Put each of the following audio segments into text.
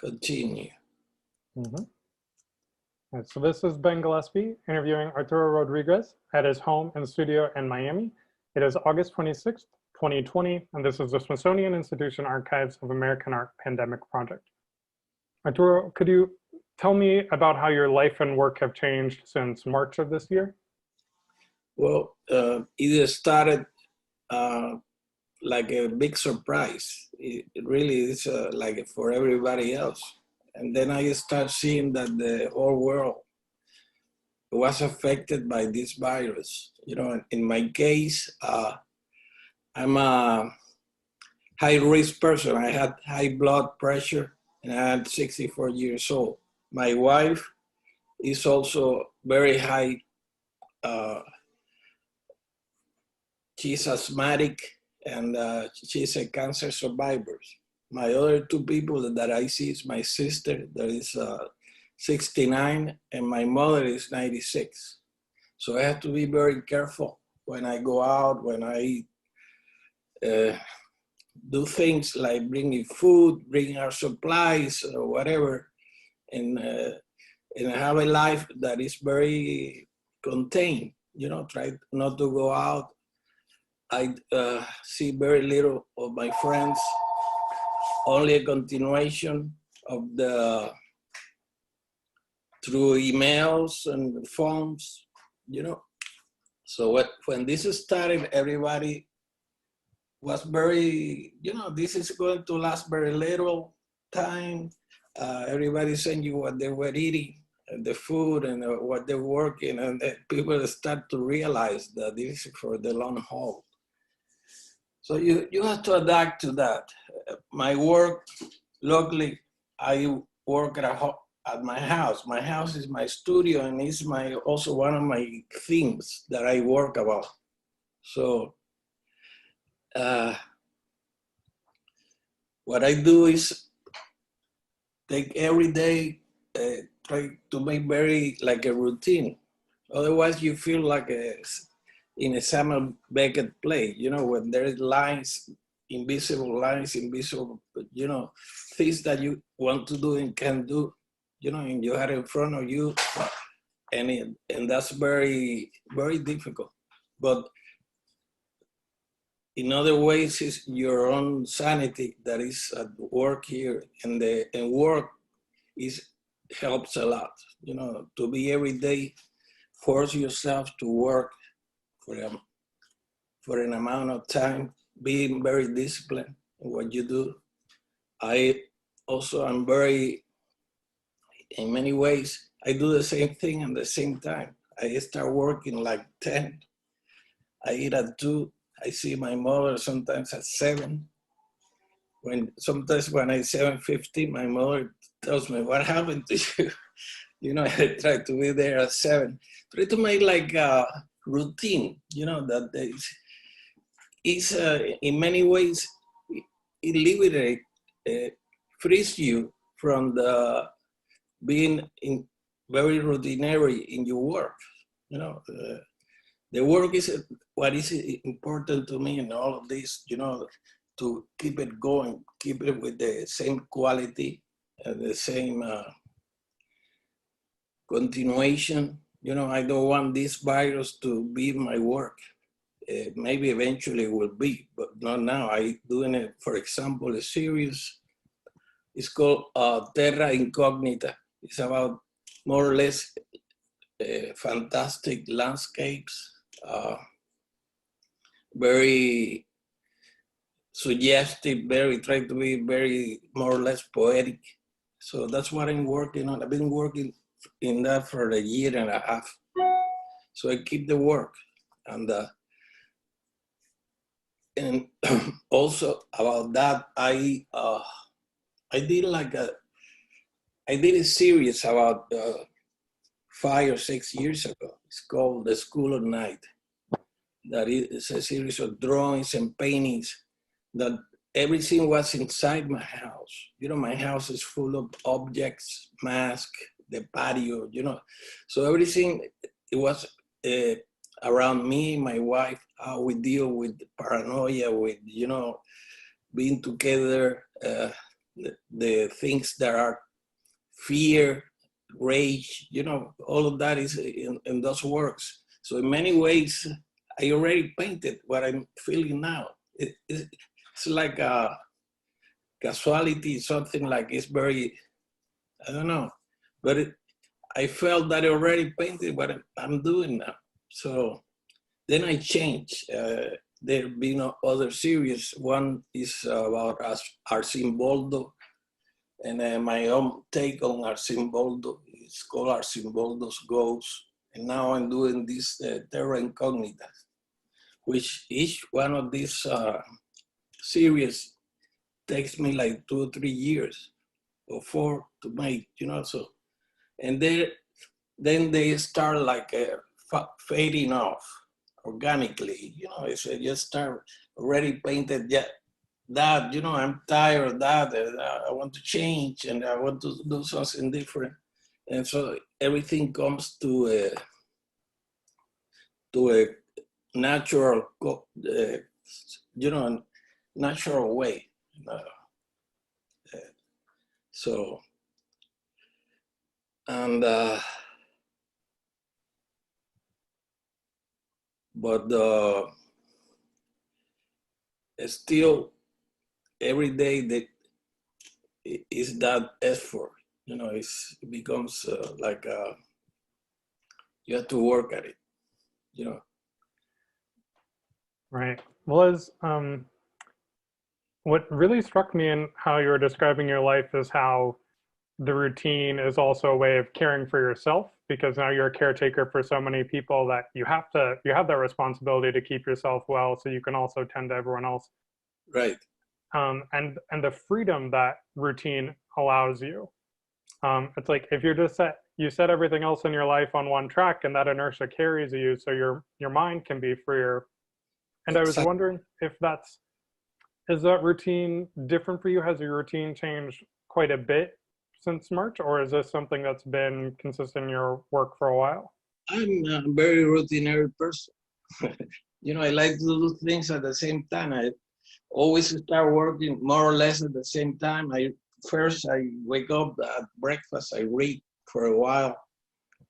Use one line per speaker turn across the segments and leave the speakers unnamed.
Continue.
Mm-hmm. And so this is Ben Gillespie interviewing Arturo Rodriguez at his home and studio in Miami. It is August 26th, 2020, and this is the Smithsonian Institution Archives of American Art Pandemic Project. Arturo, could you tell me about how your life and work have changed since March of this year?
Well, it started like a big surprise. It really is like for everybody else. And then I start seeing that the whole world was affected by this virus. You know, in my case, I'm a high-risk person. I had high blood pressure and I'm 64 years old. My wife is also very high. She's asthmatic and she's a cancer survivor. My other two people that I see is my sister that is 69 and my mother is 96. So I have to be very careful when I go out, when I do things like bringing food, bringing our supplies or whatever, and have a life that is very contained, you know, try not to go out. I see very little of my friends, only a continuation of through emails and phones, you know. So when this started, everybody was very, you know, this is going to last very little time. Everybody sent you what they were eating, and the food and what they're working, and people start to realize that this is for the long haul. So you have to adapt to that. My work, luckily, I work at my house. My house is my studio and it's also one of my themes that I work about. So what I do is take every day, try to make very like a routine. Otherwise you feel like in a Samuel Beckett play, you know, when there is lines, invisible, you know, things that you want to do and can't do, you know, and you have in front of you, and that's very, very difficult. But in other ways, it's your own sanity that is at work here, and work helps a lot, you know, to be every day, force yourself to work for an amount of time, being very disciplined in what you do. I also am very, in many ways, I do the same thing at the same time. I start working like 10. I eat at 2. I see my mother sometimes at 7. Sometimes when I 7:50, my mother tells me, "What happened to you?" You know, I try to be there at 7. Try to make like a routine, you know, that is in many ways, it liberates, frees you from being very routinary in your work. You know, the work is what is important to me in all of this, you know, to keep it going, keep it with the same quality and the same continuation. You know, I don't want this virus to be my work. Maybe eventually it will be, but not now. I doing it, for example, a series. It's called Terra Incognita. It's about more or less fantastic landscapes, very suggestive, trying to be very more or less poetic. So that's what I'm working on. I've been working in that for a year and a half. So I keep the work. And also about that, I did a series about 5 or 6 years ago. It's called The School of Night. That is a series of drawings and paintings that everything was inside my house. You know, my house is full of objects, masks, the patio, you know. So everything, it was around me, my wife, how we deal with paranoia, with, you know, being together, the things that are fear, rage, all of that is in those works. So in many ways, I already painted what I'm feeling now. It's like a casualty, something like it's very, I don't know, but I felt that I already painted what I'm doing now. So then I changed. There have been other series. One is about Arcimboldo, and my own take on Arcimboldo. It's called Arcimboldo's Ghost. And now I'm doing this Terra Incognita, which each one of these series takes me like 2 or 3 years or 4 to make, so. And then they start like fading off organically, it's just start already painted that, I'm tired of that, and I want to change and I want to do something different. And so everything comes to a natural, natural way. So, and, but still every day that is that effort, it becomes like you have to work at it,
Right. Well, as what really struck me in how you were describing your life is how the routine is also a way of caring for yourself, because now you're a caretaker for so many people that you have that responsibility to keep yourself well so you can also tend to everyone else.
Right.
And the freedom that routine allows you. It's like if you're just you set everything else in your life on one track, and that inertia carries you, so your mind can be freer. And
Exactly.
I was wondering if is that routine different for you? Has your routine changed quite a bit since March, or is this something that's been consistent in your work for a while?
I'm a very routinary person. I like to do things at the same time. I always start working more or less at the same time. I wake up at breakfast, I read for a while.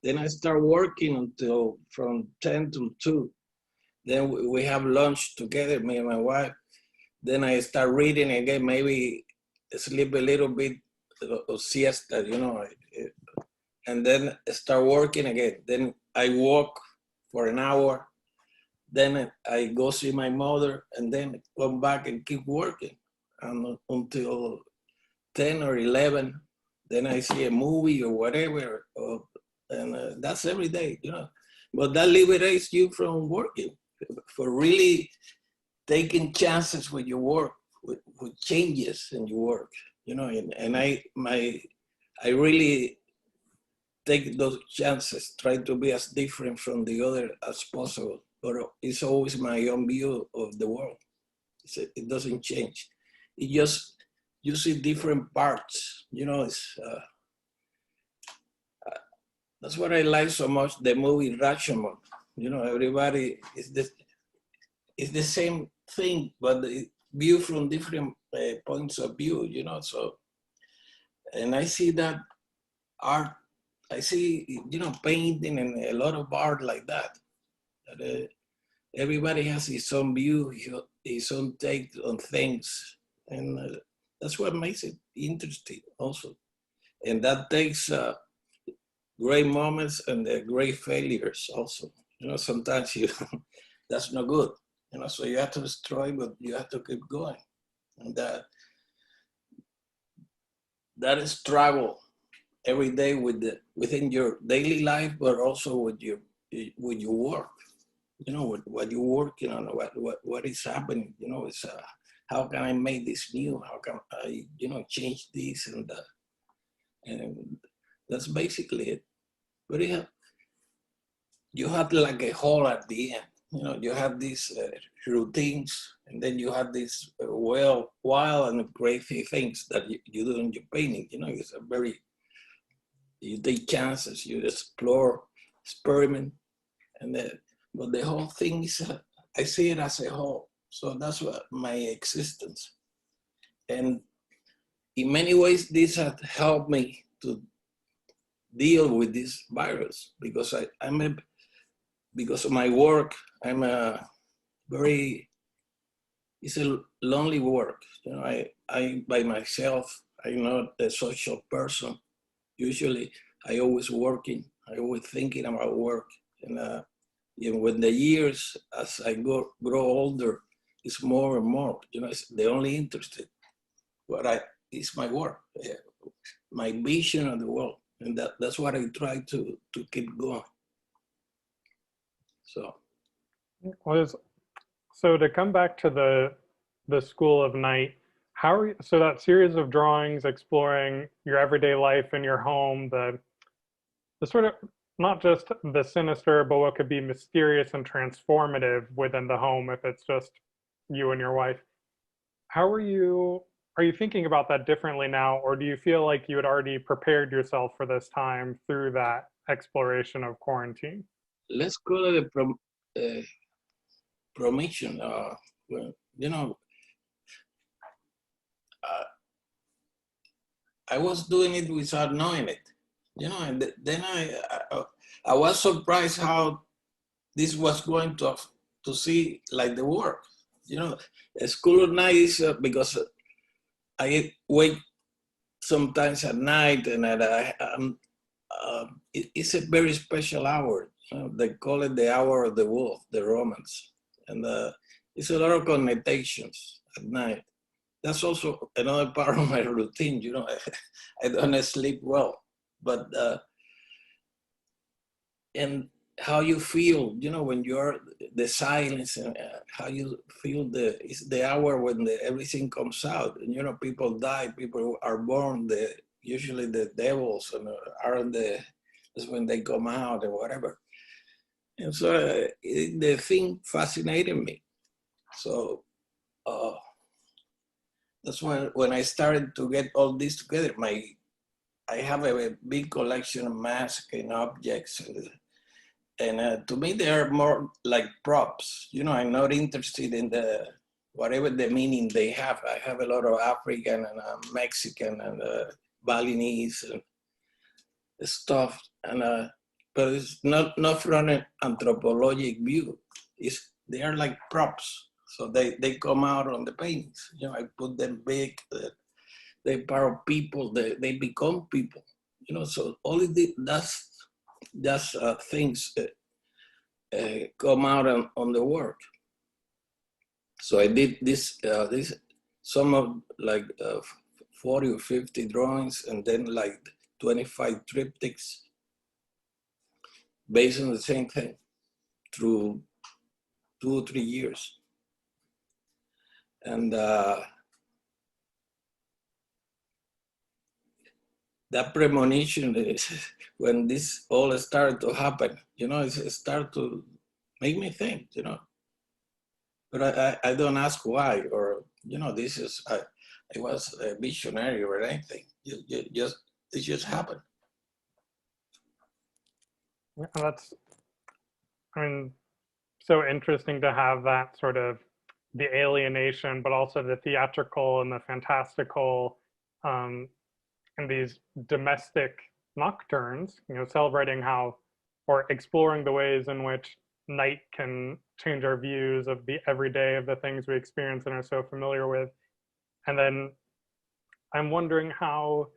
Then I start working until from 10 to 2. Then we have lunch together, me and my wife. Then I start reading again, maybe sleep a little bit of siesta, and then start working again. Then I walk for an hour. Then I go see my mother, and then come back and keep working until 10 or 11. Then I see a movie or whatever, and that's every day, But that liberates you from working, for really taking chances with your work, with changes in your work, and I really take those chances, try to be as different from the other as possible. But it's always my own view of the world. It doesn't change. It just, you see different parts, that's what I like so much, the movie Rashomon. Everybody is the same thing, but view from different points of view, so, and I see that art, I see, painting and a lot of art like that. Everybody has his own view, his own take on things, and that's what makes it interesting also. And that takes great moments and great failures also. Sometimes that's not good, so you have to destroy, but you have to keep going. And that struggle every day within your daily life, but also with your work, with what you're working on, what is happening, it's how can I make this new? How can I, change this and that? And that's basically it. But you have like a hole at the end. You have these routines, and then you have these wild and crazy things that you do in your painting. It's you take chances, you explore, experiment, but the whole thing is, I see it as a whole. So that's what my existence. And in many ways, this has helped me to deal with this virus because because of my work, I'm a very, it's a lonely work. You know, I by myself, I'm not a social person. Usually, I always working, I always thinking about work. And even with the years, as I grow older, it's more and more. You know, it's the only interested. What is my work, my vision of the world, and that's what I try to keep going. So
So to come back to the School of Night, how are you, so that series of drawings exploring your everyday life in your home, the sort of not just the sinister, but what could be mysterious and transformative within the home if it's just you and your wife. How are you thinking about that differently now, or do you feel like you had already prepared yourself for this time through that exploration of quarantine?
let's call it a promotion. Well, you know, uh, I was doing it without knowing it. You know, and then I was surprised how this was going to see like the work. You know, a school of night is because I wake sometimes at night, and it's a very special hour. They call it the hour of the wolf, the Romans, and it's a lot of connotations at night. That's also another part of my routine. You know, I don't sleep well, but and how you feel, you know, when you're the silence, and how you feel it's the hour when everything comes out, and you know, people die, people are born, usually the devils and are that's when they come out or whatever. And so the thing fascinated me. So that's when I started to get all this together. I have a big collection of masks and objects, and to me they are more like props. You know, I'm not interested in the whatever the meaning they have. I have a lot of African and Mexican and Balinese and stuff, and but it's not from an anthropologic view. They are like props, so they come out on the paintings. You know, I put them big. They part of people. They become people. You know, so all of that's just things that come out on the work. So I did this some of like 40 or 50 drawings, and then like 25 triptychs based on the same thing through 2 or 3 years. And that premonition is when this all started to happen. You know, it started to make me think, you know. But I don't ask why, or, you know, I was a visionary or anything. It just happened.
And that's, I mean, so interesting to have that sort of the alienation, but also the theatrical and the fantastical, um, and these domestic nocturnes, you know, celebrating how, or exploring the ways in which night can change our views of the everyday of the things we experience and are so familiar with. And then I'm wondering, how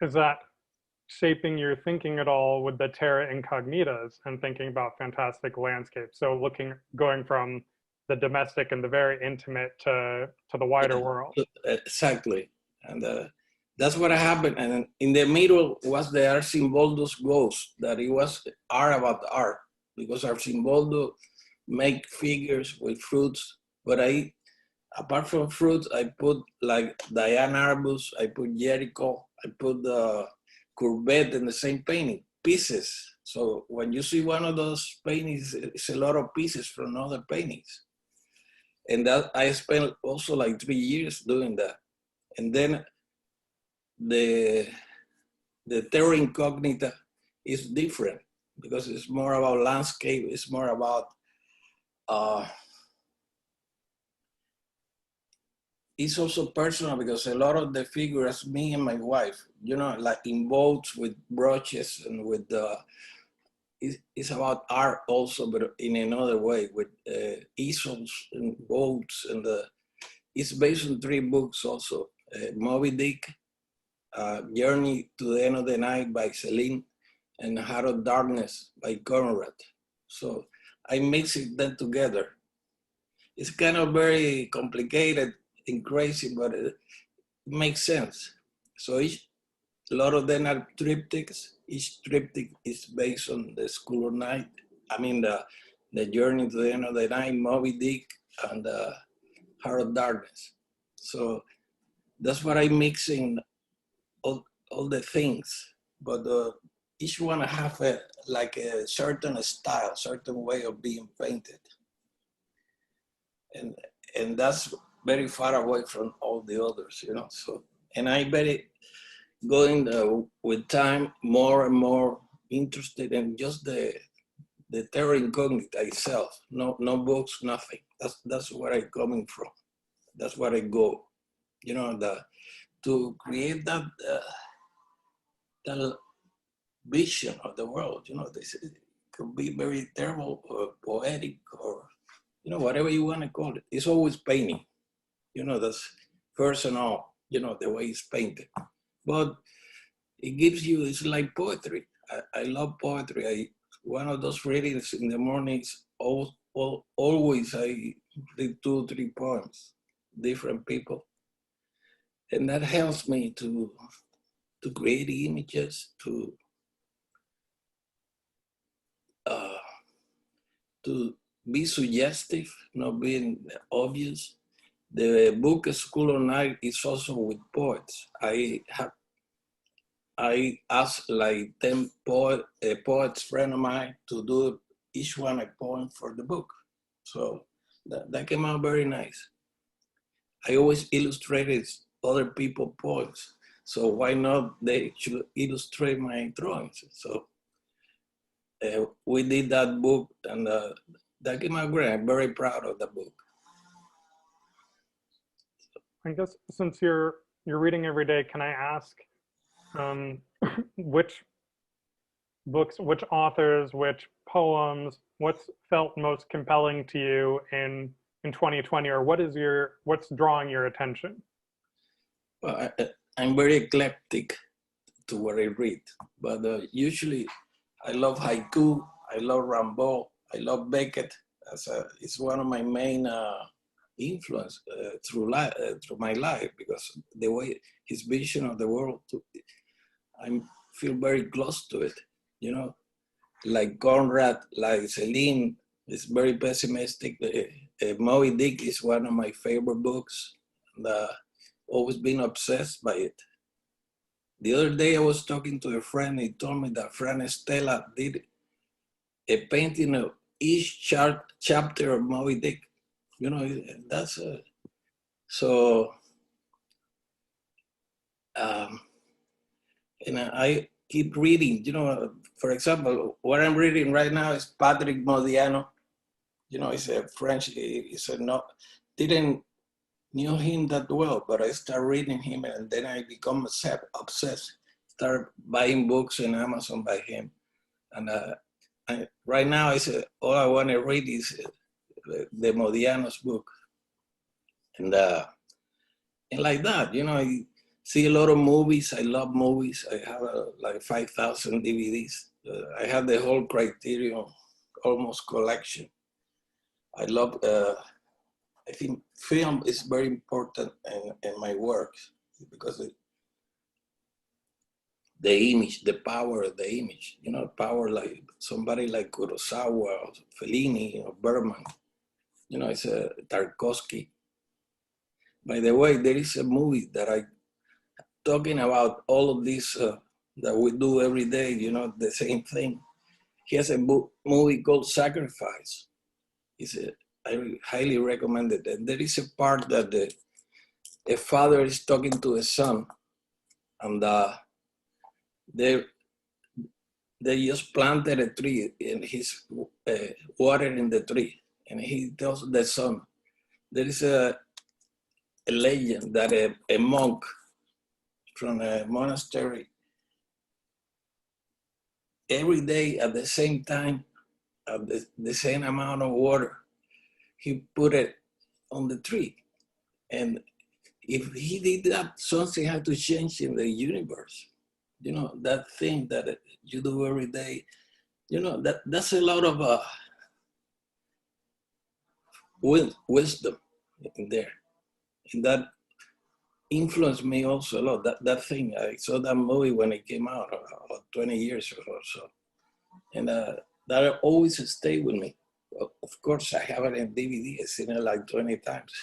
is that shaping your thinking at all with the terra incognitas and thinking about fantastic landscapes? So going from the domestic and the very intimate to the wider world.
Exactly. And that's what happened. And in the middle was the Arcimboldo's ghost, that it was art about art, because Arcimboldo make figures with fruits. But apart from fruits, I put like Diane Arbus, I put Jericho, I put the Courbet in the same painting, pieces. So when you see one of those paintings, it's a lot of pieces from other paintings. And that I spent also like 3 years doing that. And then the terra incognita is different because it's more about landscape. It's more about it's also personal because a lot of the figures, me and my wife, you know, like in boats with brooches and with it's about art also, but in another way with easels and boats, and it's based on 3 books also: Moby Dick, Journey to the End of the Night by Celine, and Heart of Darkness by Conrad. So I mix them together. It's kind of very complicated and crazy, but it makes sense. So a lot of them are triptychs. Each triptych is based on the School of Night. I mean, the Journey to the End of the Night, Moby Dick, and Heart of Darkness. So that's what I'm mixing all the things, but each one have like a certain style, certain way of being painted, and that's very far away from all the others, you know. So, and I very going with time more and more interested in just the terra incognita itself. No books, nothing. That's where I'm coming from. That's where I go. You know, to create that vision of the world. You know, this could be very terrible or poetic or, you know, whatever you want to call it. It's always painting. You know, that's personal, you know, the way it's painted. But it gives you, it's like poetry. I love poetry. One of those readings in the mornings, always I read 2, 3 poems, different people. And that helps me to create images, to be suggestive, not being obvious. The book School of Night is also with poets. I asked like 10 poets, friend of mine, to do each one a poem for the book. So that came out very nice. I always illustrated other people's poems. So why not they should illustrate my drawings? So we did that book, and that came out great. I'm very proud of the book.
I guess since you're reading every day, can I ask which books, which authors, which poems, what's felt most compelling to you in 2020, or what's drawing your attention?
Well, I'm very eclectic to what I read, but usually I love haiku, I love Rimbaud, I love Beckett. It's one of my main influence through my life, because the way his vision of the world, I feel very close to it. You know, like Conrad, like Celine, is very pessimistic. Moby Dick is one of my favorite books, and always been obsessed by it. The other day I was talking to a friend. He told me that Fran Stella did a painting of each chapter of Moby Dick. You know, that's so. And I keep reading. You know, for example, what I'm reading right now is Patrick Modiano. You know, he's a French. He's a not didn't knew him that well, but I started reading him, and then I become obsessed. Start buying books on Amazon by him, and right now all I want to read is the Modiano's book, and like that, you know, I see a lot of movies. I love movies. I have like 5,000 DVDs. I have the whole Criterion almost collection. I love. I think film is very important in my work, because the image, the power of the image, you know, power like somebody like Kurosawa, or Fellini, or Bergman, you know, it's a Tarkovsky. By the way, there is a movie that I talking about all of this that we do every day, you know, the same thing. He has a movie called Sacrifice. I highly recommend it. And there is a part that a father is talking to a son, and they just planted a tree, and he's watering the tree, and he tells the son, there is a a legend that a monk from a monastery, every day at the same time, at the same amount of water, he put it on the tree. And if he did that, something had to change in the universe. You know, that thing that you do every day, you know, that's a lot of wisdom in there. And that influenced me also a lot. That thing, I saw that movie when it came out 20 years ago or so. And that always stayed with me. Of course, I have it in DVD. I've seen it like 20 times.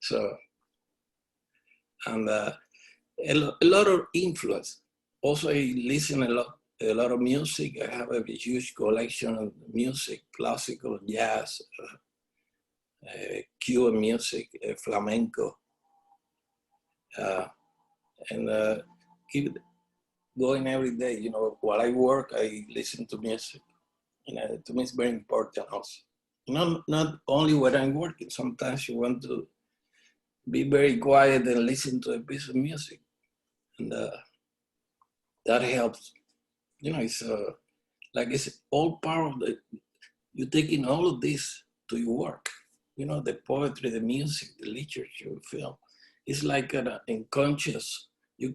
So, and a lot of influence. Also, I listen a lot of music. I have a huge collection of music, classical, jazz, Cuban music, flamenco, and keep going every day. You know, while I work, I listen to music. And to me, it's very important also. Not only when I'm working. Sometimes you want to be very quiet and listen to a piece of music, and that helps. You know, it's like it's all part of you're taking all of this to your work. You know, the poetry, the music, the literature, film. It's like an unconscious. You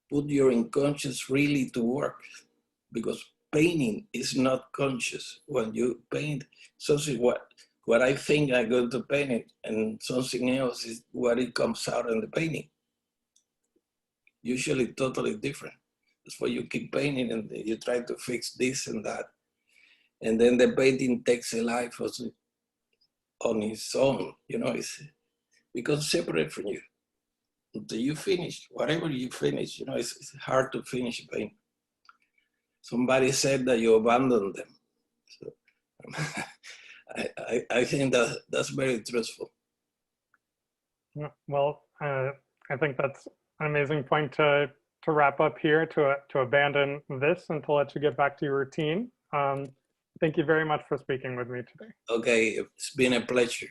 put your unconscious really to work, because painting is not conscious. When you paint something, what I think I'm going to paint it, and something else is what it comes out in the painting. Usually totally different. That's why you keep painting and you try to fix this and that. And then the painting takes a life on its own. You know, it becomes separate from you. Until you finish, whatever you finish, you know, it's hard to finish a painting. Somebody said that you abandon them. So I think that's very truthful.
Well, I think that's an amazing point to wrap up here, to abandon this and to let you get back to your routine. Thank you very much for speaking with me today.
Okay, it's been a pleasure.